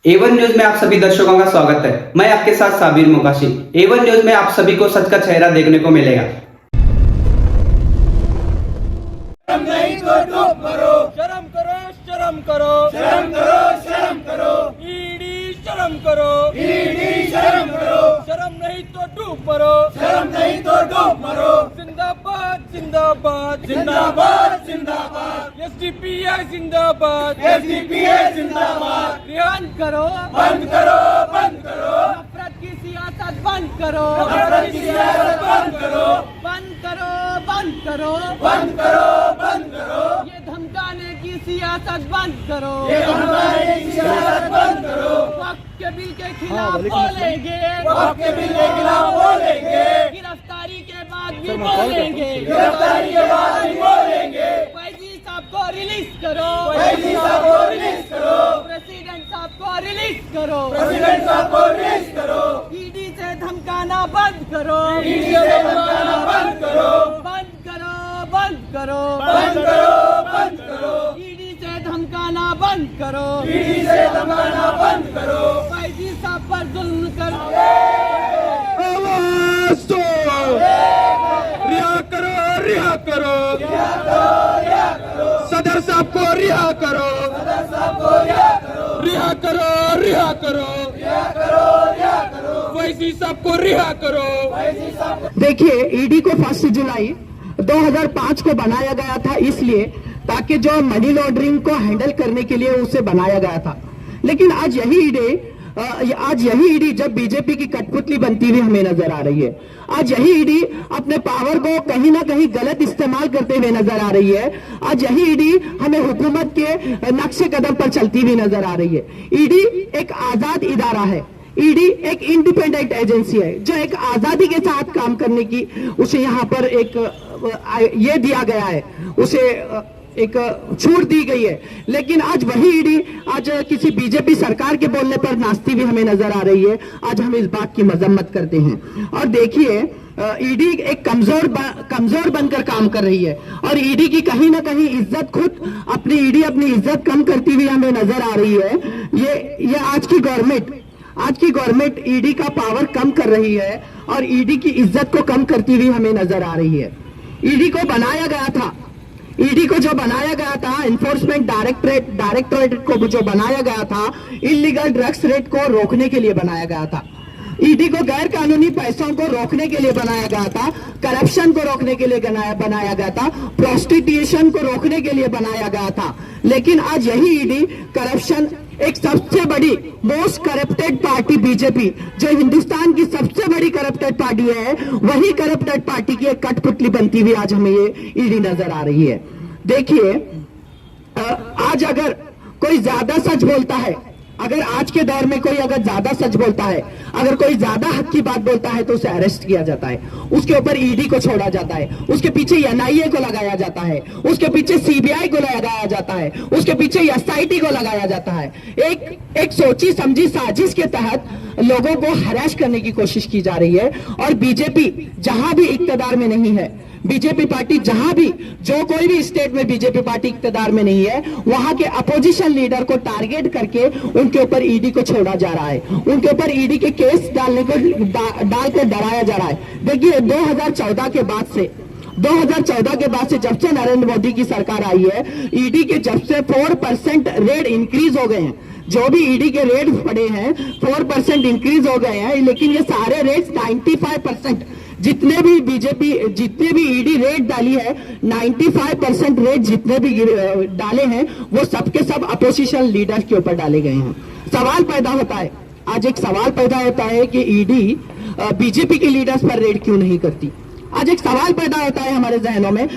A1 news में आप सभी दर्शकों का स्वागत है। मैं आपके साथ साबिर मोकाशी। A1 न्यूज में आप सभी को सच का चेहरा देखने को मिलेगा। शर्म नहीं तो डूब मरो, शर्म करो, शर्म करो, शर्म करो, शर्म करो, ईडी शर्म करो, ईडी शर्म करो, शर्म नहीं तो डूब मरो, शर्म नहीं तो डूब मरो, जिंदाबाद जिंदाबाद जिंदाबाद जिंदाबाद, एसडीपीआई जिंदाबाद, एसडीपीआई जिंदाबाद, रिहान करो, बंद करो, बंद करो, नफरत की सियासत बंद करो, नफरत की सियासत बंद करो, बंद करो, बंद करो, बंद करो, बंद करो, ये धमकाने की सियासत बंद करो, ये धमकाने की सियासत बंद करो, वक्त के बिल के खिलाफ बोलेंगे, वक्त के बिल के खिलाफ बोलेंगे, गिरफ्तारी के बाद भी बोलेंगे, गिरफ्तारी के बाद भी बोलेंगे, फैजी साहब को रिलीज करो, फैजी साहब को रिलीज करो, प्रेसिडेंट साहब को रिलीज करो, प्रेसिडेंट साहब को रिलीज करो, ईडी से धमकाना बंद करो, ईडी से धमकाना बंद करो, बंद करो, बंद करो, बंद करो, बंद करो, ईडी से धमकाना बंद करो, ईडी से धमकाना बंद करो, फैजी साहब पर जुल्म करो, आवाज दो, रिहा करो, रिहा करो, रिहा करो, रिहा करो, सदर साहब को रिहा करो, सदर साहब को रिहा करो, रिहा करो, रिहा करो, रिहा करो, रिहा करो, फैजी साहब को रिहा करो। फैजी साहब को देखिए, ईडी को 1 जुलाई 2005 को बनाया गया था इसलिए ताकि जो मनी लॉन्ड्रिंग को हैंडल करने के लिए उसे बनाया गया था। लेकिन आज यही ईडी जब बीजेपी की कठपुतली बनती हुई हमें नजर आ रही है। आज यही ईडी अपने पावर को कहीं ना कहीं गलत इस्तेमाल करते हुए नजर आ रही है। आज यही ईडी हमें हुकूमत के नक्शे कदम पर चलती हुई नजर आ रही है। ईडी एक आजाद इदारा है, ईडी एक इंडिपेंडेंट एजेंसी है जो एक आजादी के साथ काम करने की उसे यहाँ पर एक ये दिया गया है, उसे एक छूट दी गई है। लेकिन आज वही ईडी आज किसी बीजेपी सरकार के बोलने पर नाचती हुई हमें नजर आ रही है। आज हम इस बात की मजम्मत करते हैं। और देखिए, ईडी एक कमजोर बनकर काम कर रही है और ईडी की कहीं ना कहीं इज्जत खुद अपनी इज्जत कम करती हुई हमें नजर आ रही है। ये आज की गवर्नमेंट ईडी का पावर कम कर रही है और ईडी की इज्जत को कम करती हुई हमें नजर आ रही है। ईडी को जो बनाया गया था एनफोर्समेंट डायरेक्टरेट को जो बनाया गया था, इलीगल ड्रग्स रेट को रोकने के लिए बनाया गया था। ईडी को गैर कानूनी पैसों को रोकने के लिए बनाया गया था, करप्शन को रोकने के लिए बनाया गया था, प्रोस्टिट्यूशन को रोकने के लिए बनाया गया था। लेकिन आज यही ईडी करप्शन, एक सबसे बड़ी मोस्ट करप्टेड पार्टी बीजेपी, जो हिंदुस्तान की सबसे बड़ी करप्टेड पार्टी है, वही करप्टेड पार्टी की एक कठपुतली बनती हुई आज हमें ये ईडी नजर आ रही है। देखिए, आज अगर कोई ज्यादा सच बोलता है, अगर आज के दौर में कोई अगर ज्यादा सच बोलता है, अगर कोई ज्यादा हक की बात बोलता है तो उसे अरेस्ट किया जाता है, उसके ऊपर ईडी को छोड़ा जाता है, उसके पीछे एनआईए को लगाया जाता है, उसके पीछे सीबीआई को लगाया जाता है, उसके पीछे एसआईटी को लगाया जाता है। एक सोची समझी साजिश के तहत लोगों को हरास करने की कोशिश की जा रही है। और बीजेपी जहां भी इक्तदार में नहीं है, बीजेपी पार्टी जहां भी, जो कोई भी स्टेट में बीजेपी पार्टी इक्तदार में नहीं है, वहां के अपोजिशन लीडर को टारगेट करके उनके ऊपर ईडी को छोड़ा जा रहा है, उनके ऊपर ईडी के केस डालकर डराया जा रहा है। देखिए, 2014 के बाद से जब से नरेंद्र मोदी की सरकार आई है, ईडी के जब से 4% रेट इंक्रीज हो गए हैं। जो भी ईडी के रेट पड़े हैं 4% इंक्रीज हो गए हैं। लेकिन ये सारे रेट 95%, जितने भी ईडी रेट डाली है, 95% रेट जितने भी डाले हैं वो सबके सब अपोजिशन लीडर के ऊपर डाले गए हैं। सवाल पैदा होता है, आज एक सवाल पैदा होता है कि ईडी बीजेपी के लीडर्स पर रेड क्यों नहीं करती। आज एक सवाल पैदा होता है हमारे जहनों में,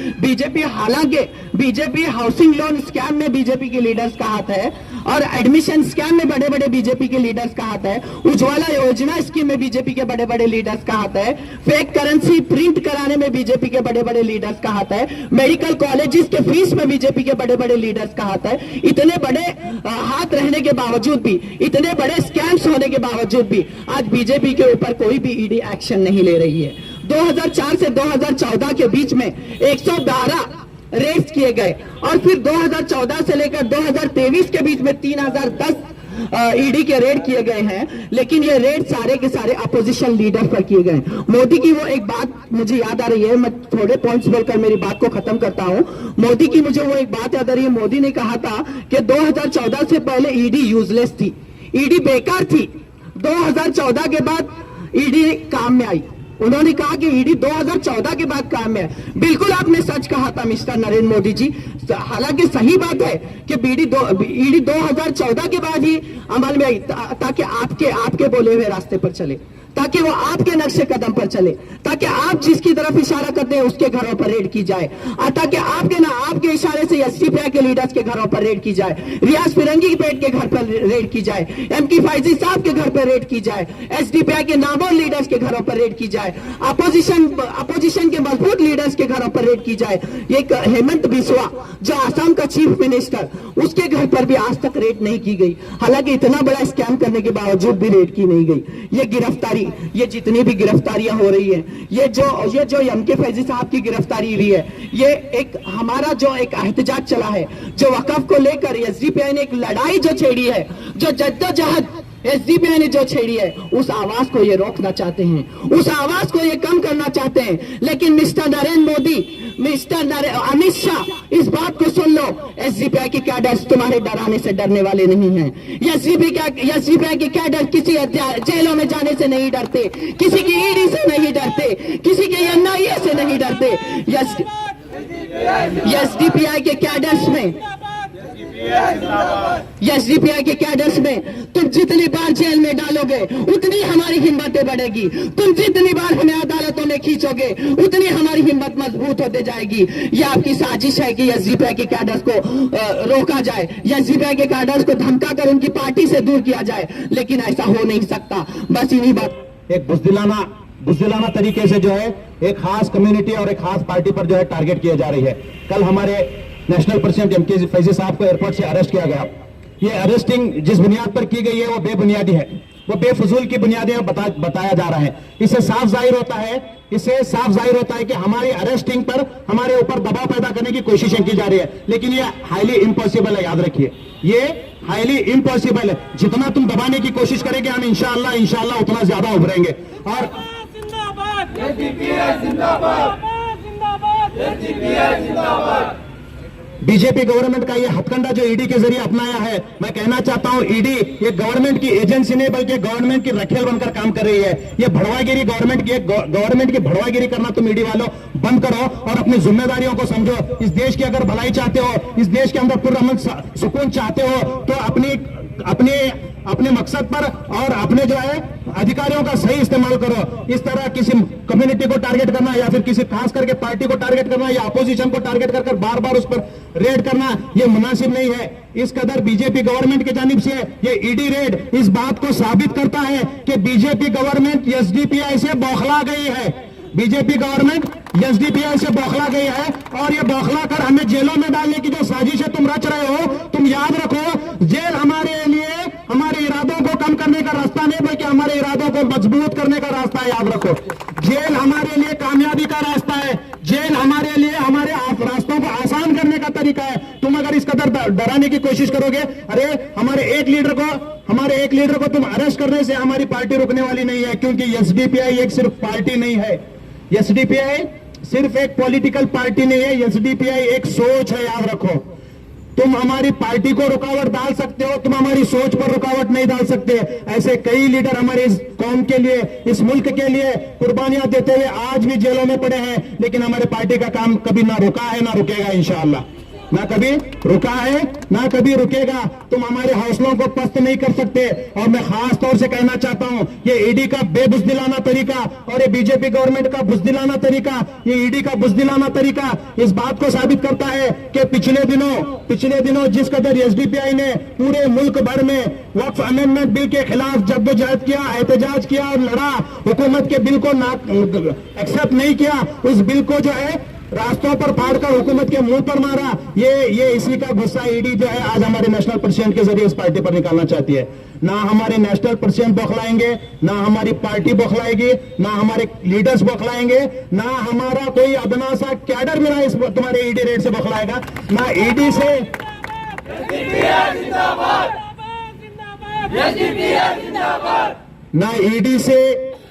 हालांकि बीजेपी हाउसिंग लोन स्कैम में बीजेपी के लीडर्स का हाथ है और एडमिशन स्कैम में बड़े बड़े बीजेपी के लीडर्स का हाथ है, उज्ज्वला योजना स्कीम में बीजेपी के बड़े बड़े लीडर्स का हाथ है, फेक करेंसी प्रिंट कराने में बीजेपी के बड़े बड़े लीडर्स का हाथ है, मेडिकल कॉलेजेस के फीस में बीजेपी के बड़े बड़े लीडर्स का हाथ है। इतने बड़े हाथ रहने के बावजूद भी, इतने बड़े स्कैम्स होने के बावजूद भी आज बीजेपी के ऊपर कोई भी ईडी एक्शन नहीं ले रही है। 2004 से 2014 के बीच में 112 रेड्स किए गए और फिर 2014 से लेकर 2023 के बीच में 3010 ईडी के रेड किए गए हैं, लेकिन ये रेड सारे के सारे अपोजिशन लीडर पर किए गए। मोदी की वो एक बात मुझे याद आ रही है, मैं थोड़े पॉइंट्स बोलकर मेरी बात को खत्म करता हूं। मोदी की मुझे वो एक बात याद आ रही है, मोदी ने कहा था कि 2014 से पहले ईडी यूजलेस थी, ईडी बेकार थी। 2014 के बाद ईडी काम में आई। उन्होंने कहा कि ईडी 2014 के बाद काम में है। बिल्कुल आपने सच कहा था मिस्टर नरेंद्र मोदी जी। हालांकि सही बात है कि ईडी 2014 के बाद ही अमल में आई, ताकि आपके बोले हुए रास्ते पर चले, ताकि वो आपके नक्शे कदम पर चले, ताकि आप जिसकी तरफ इशारा करते हैं उसके घरों पर रेड की जाए, और ताकि आपके इशारे से एसडीपीआई के लीडर्स के घरों पर रेड की जाए, रियाज फिरंगी पेट के घर पर रेड की जाए, एमकी फैजी साहब के घर पर रेड की जाए, एसडीपीआई के नामवर लीडर्स के घरों पर रेड की जाए, अपोजिशन के मजबूत लीडर्स के घरों पर रेड की जाए। ये हेमंत बिस्वा जो आसाम का चीफ मिनिस्टर, उसके घर पर भी आज तक रेड नहीं की गई। हालांकि इतना बड़ा स्कैम करने के बावजूद भी रेड की नहीं गई। ये गिरफ्तारी, ये जितनी भी गिरफ्तारियां हो रही है, ये जो एमके फैजी साहब की गिरफ्तारी हुई है, ये एक हमारा जो एक एहतजाज चला है, जो वकफ को लेकर एसडीपीआई ने एक लड़ाई जो छेड़ी है, जो जद्दोजहद एसडीपीआई ने जो छेड़ी है, उस आवाज को ये रोकना चाहते हैं, उस आवाज को ये कम करना चाहते हैं। लेकिन मिस्टर नरेंद्र मोदी, अमित शाह, इस बात को सुन लो, एसडीपीआई के कैडर्स तुम्हारे डराने से डरने वाले नहीं हैं। एसडीपीआई के कैडर किसी जेलों में जाने से नहीं डरते, किसी की ईडी से नहीं डरते, किसी के एनआईए से नहीं डरते। एसडीपीआई के कैडर्स में तुम जितनी बार जेल में डालोगे उतनी हमारी हिम्मतें बढ़ेगी, तुम जितनी बार हमें अदालतों में खींचोगे उतनी हमारी हिम्मत मजबूत होते जाएगी। ये आपकी साजिश है कि एसडीपीआई के कैडर्स को रोका जाए, एसडीपीआई के कैडर्स को धमका कर उनकी पार्टी से दूर किया जाए, लेकिन ऐसा हो नहीं सकता। बस इन्हीं बात एक बुजदिलाना तरीके से जो है एक खास कम्युनिटी और एक खास पार्टी पर जो है टारगेट किया जा रही है। कल हमारे नेशनल प्रेसिडेंट एमके फैजी साहब को एयरपोर्ट से अरेस्ट किया गया। ये अरेस्टिंग जिस बुनियाद पर की गई है वो बेबुनियादी है, वो बेफजूल की बुनियादी बताया जा रहा है। इससे साफ जाहिर होता है कि हमारी अरेस्टिंग पर हमारे ऊपर दबाव पैदा करने की कोशिशें की जा रही है, लेकिन ये हाईली इम्पॉसिबल है। याद रखिए, ये हाईली इम्पॉसिबल है। जितना तुम दबाने की कोशिश करेंगे हम इंशाअल्लाह उतना ज्यादा उभरेंगे। और बीजेपी गवर्नमेंट का ये हथकंडा जो ईडी के जरिए अपनाया है, मैं कहना चाहता हूं ईडी ये गवर्नमेंट की एजेंसी नहीं बल्कि गवर्नमेंट की रखेल बनकर काम कर रही है। ये भड़वागिरी गवर्नमेंट की भड़वागिरी करना तुम ईडी वालों बंद करो और अपनी जिम्मेदारियों को समझो। इस देश की अगर भलाई चाहते हो, इस देश के अंदर पुरअमन सुकून चाहते हो, तो अपने मकसद पर और अपने जो है अधिकारियों का सही इस्तेमाल करो। इस तरह किसी कम्युनिटी को टारगेट करना या फिर किसी खास करके पार्टी को टारगेट करना या अपोजिशन को टारगेट कर बार बार उस पर रेड करना यह मुनासिब नहीं है। इस कदर बीजेपी गवर्नमेंट की जानिब से ये ईडी रेड इस बात को साबित करता है कि बीजेपी गवर्नमेंट एसडीपीआई से बौखला गई है। बीजेपी गवर्नमेंट एसडीपीआई से बौखला गई है और ये बौखला कर हमें जेलों में डालने की जो साजिश है तुम रच रहे हो। तुम याद रखो, जेल हमारे लिए हमारे इरादों को कम करने का रास्ता नहीं बल्कि हमारे इरादों को मजबूत करने का रास्ता है। याद रखो, जेल हमारे लिए कामयाबी का रास्ता है, जेल हमारे लिए हमारे रास्तों को आसान करने का तरीका है। तुम अगर इस कदर डराने की कोशिश करोगे, अरे हमारे एक लीडर को तुम अरेस्ट करने से हमारी पार्टी रुकने वाली नहीं है, क्योंकि एसडीपीआई एक सिर्फ पार्टी नहीं है, एसडीपीआई सिर्फ एक पॉलिटिकल पार्टी नहीं है, एसडीपीआई एक सोच है। याद रखो, तुम हमारी पार्टी को रुकावट डाल सकते हो, तुम हमारी सोच पर रुकावट नहीं डाल सकते। ऐसे कई लीडर हमारे इस कौम के लिए, इस मुल्क के लिए कुर्बानियां देते हुए आज भी जेलों में पड़े हैं, लेकिन हमारे पार्टी का काम कभी ना रुका है ना रुकेगा इंशाअल्लाह। ना कभी रुका है ना कभी रुकेगा। तुम हमारे हौसलों को पस्त नहीं कर सकते। और मैं खास तौर से कहना चाहता हूं, ये ईडी का बेबुजदिलाना तरीका और ये बीजेपी गवर्नमेंट का बुजदिलाना तरीका, ये ईडी का बुजदिलाना तरीका इस बात को साबित करता है कि पिछले दिनों जिस कदर एसडीपीआई ने पूरे मुल्क भर में वक्फ अमेंडमेंट बिल के खिलाफ जद्दोजहद किया, एहतजाज किया और लड़ा, हुकूमत के बिल को एक्सेप्ट नहीं किया, उस बिल को जो है रास्तों पर फाड़कर हुकूमत के मुंह पर मारा। ये इसी का गुस्सा ईडी जो है आज हमारे नेशनल प्रेसिडेंट के जरिए इस पार्टी पर निकालना चाहती है। ना हमारे नेशनल प्रेसिडेंट बौखलाएंगे, ना हमारी पार्टी बौखलाएगी, ना हमारे लीडर्स बौखलाएंगे, ना हमारा कोई अदना सा कैडर मेरा इस तुम्हारे ईडी रेड से बौखलाएगा, ना ईडी से ना ईडी से,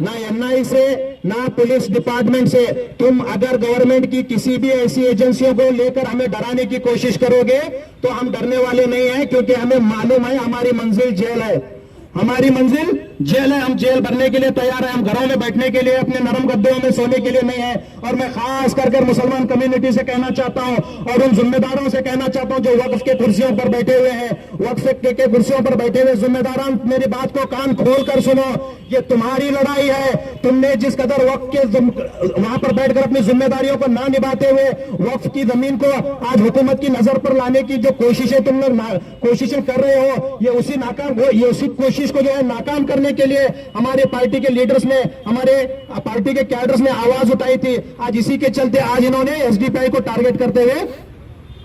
ना एनआई से, ना पुलिस डिपार्टमेंट से। तुम अगर गवर्नमेंट की किसी भी ऐसी एजेंसियों को लेकर हमें डराने की कोशिश करोगे तो हम डरने वाले नहीं हैं, क्योंकि हमें मालूम है हमारी मंजिल जेल है। हमारी मंजिल जेल है। हम जेल भरने के लिए तैयार हैं। हम घरों में बैठने के लिए, अपने नरम गद्दों में सोने के लिए नहीं है। और मैं खास कर मुसलमान कम्युनिटी से कहना चाहता हूं और उन जिम्मेदारों से कहना चाहता हूं जो वक्फ के कुर्सियों पर बैठे हुए हैं, वक्फ के कुर्सियों पर बैठे हुए जिम्मेदारान, मेरी बात को कान खोल कर सुनो। ये तुम्हारी लड़ाई है। तुमने जिस कदर वक्फ के वहां पर बैठकर अपनी जिम्मेदारियों को ना निभाते हुए वक्फ की जमीन को आज हुकूमत की नजर पर लाने की जो कोशिशें तुम लोग कोशिशें कर रहे हो, ये उसी कोशिश को जो है नाकाम करने के लिए हमारे पार्टी के लीडर्स ने, हमारे पार्टी के कैडर्स ने आवाज उठाई थी। आज इसी के चलते आज इन्होंने एसडीपीआई को टारगेट करते हुए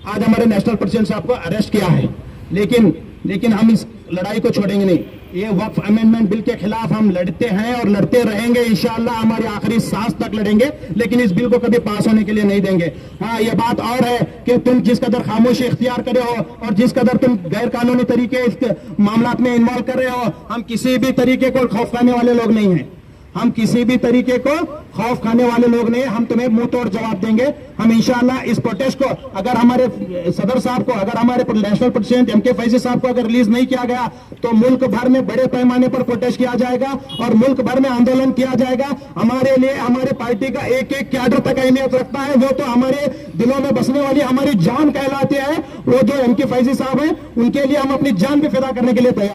आज हमारे नेशनल प्रेसिडेंट साहब को अरेस्ट किया है। लेकिन हम इस लड़ाई को छोड़ेंगे नहीं। ये वक्फ अमेंडमेंट बिल के खिलाफ हम लड़ते हैं और लड़ते रहेंगे। इंशाअल्लाह हमारी आखिरी सांस तक लड़ेंगे, लेकिन इस बिल को कभी पास होने के लिए नहीं देंगे। हाँ, ये बात और है कि तुम जिस कदर खामोशी इख्तियार कर रहे हो और जिस कदर तुम गैर कानूनी तरीके इस मामलात में इन्वॉल्व कर रहे हो, हम किसी भी तरीके को खौफ खाने वाले लोग नहीं हैं। हम किसी भी तरीके को खौफ खाने वाले लोग नहीं। हम तुम्हें मुंह तोड़ जवाब देंगे। हम इंशाअल्लाह इस प्रोटेस्ट को, अगर हमारे सदर साहब को, अगर हमारे नेशनल प्रेसिडेंट एमके फैजी साहब को अगर रिलीज नहीं किया गया तो मुल्क भर में बड़े पैमाने पर प्रोटेस्ट किया जाएगा और मुल्क भर में आंदोलन किया जाएगा। हमारे लिए हमारे पार्टी का एक एक कैडर तक अहमियत रखता है। वो तो हमारे दिलों में बसने वाली हमारी जान कहलाती है। वो जो एमके फैजी साहब है, उनके लिए हम अपनी जान भी फिदा करने के लिए तैयार।